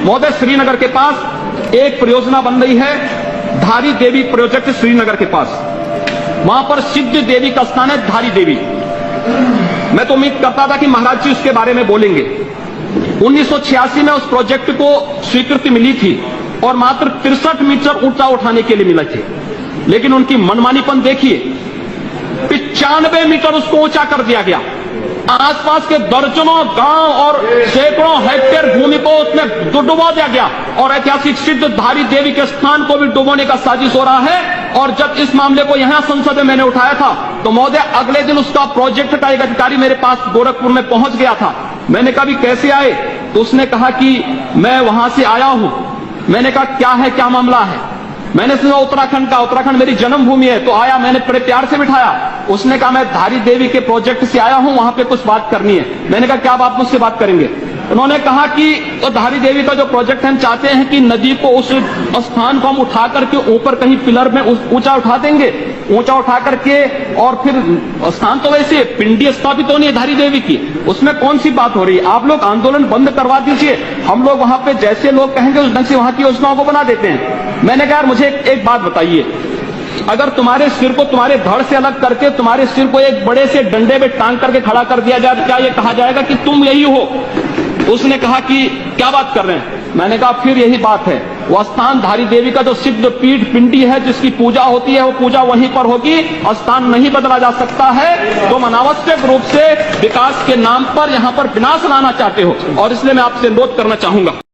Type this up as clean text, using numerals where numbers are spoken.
महोदय, श्रीनगर के पास एक परियोजना बन रही है, धारी देवी प्रोजेक्ट श्रीनगर के पास। वहां पर सिद्ध देवी का स्थान है, धारी देवी। मैं तो उम्मीद करता था कि महाराज जी उसके बारे में बोलेंगे। 1986 में उस प्रोजेक्ट को स्वीकृति मिली थी और मात्र 63 मीटर ऊंचा उठाने के लिए मिले थे, लेकिन उनकी मनमानीपन देखिए, 95 मीटर उसको ऊंचा कर दिया गया। आसपास के दर्जनों गांव और सैकड़ों हेक्टेयर भूमि को उसमें डुबो दिया गया और ऐतिहासिक सिद्ध धारी देवी के स्थान को भी डुबोने का साजिश हो रहा है। और जब इस मामले को यहां संसद में मैंने उठाया था तो महोदय, अगले दिन उसका प्रोजेक्ट का एक अधिकारी मेरे पास गोरखपुर में पहुंच गया था। मैंने कहा, भी कैसे आए? तो उसने कहा कि मैं वहां से आया हूं। मैंने कहा, क्या है, क्या मामला है? मैंने सुना उत्तराखंड का, उत्तराखंड मेरी जन्मभूमि है। तो आया, मैंने बड़े प्यार से बिठाया। उसने कहा, मैं धारी देवी के प्रोजेक्ट से आया हूं, वहां पे कुछ बात करनी है। मैंने कहा, क्या आप मुझसे बात करेंगे? उन्होंने कहा कि तो धारी देवी का जो प्रोजेक्ट है, हम चाहते हैं कि नदी को उस स्थान को हम उठा करके ऊपर कहीं पिलर में ऊंचा उठा देंगे, ऊंचा उठा करके, और फिर स्थान तो वैसे पिंडी स्थापित होनी है धारी देवी की, उसमें कौन सी बात हो रही है? आप लोग आंदोलन बंद करवा दीजिए, हम लोग वहां पे जैसे लोग कहेंगे उस ढंग से वहां की योजनाओं को बना देते हैं। मैंने कहा, मुझे एक बात बताइए, अगर तुम्हारे सिर को तुम्हारे धड़ से अलग करके तुम्हारे सिर को एक बड़े से डंडे में टांग करके खड़ा कर दिया जाए, क्या यह कहा जाएगा कि तुम यही हो? उसने कहा कि क्या बात कर रहे हैं? मैंने कहा, फिर यही बात है, वह स्थान धारी देवी का जो सिद्ध पीठ पिंडी है जिसकी पूजा होती है, वो पूजा वहीं पर होगी, स्थान नहीं बदला जा सकता है। तुम अनावश्यक रूप से विकास के नाम पर यहां पर विनाश लाना चाहते हो और इसलिए मैं आपसे अनुरोध करना चाहूंगा।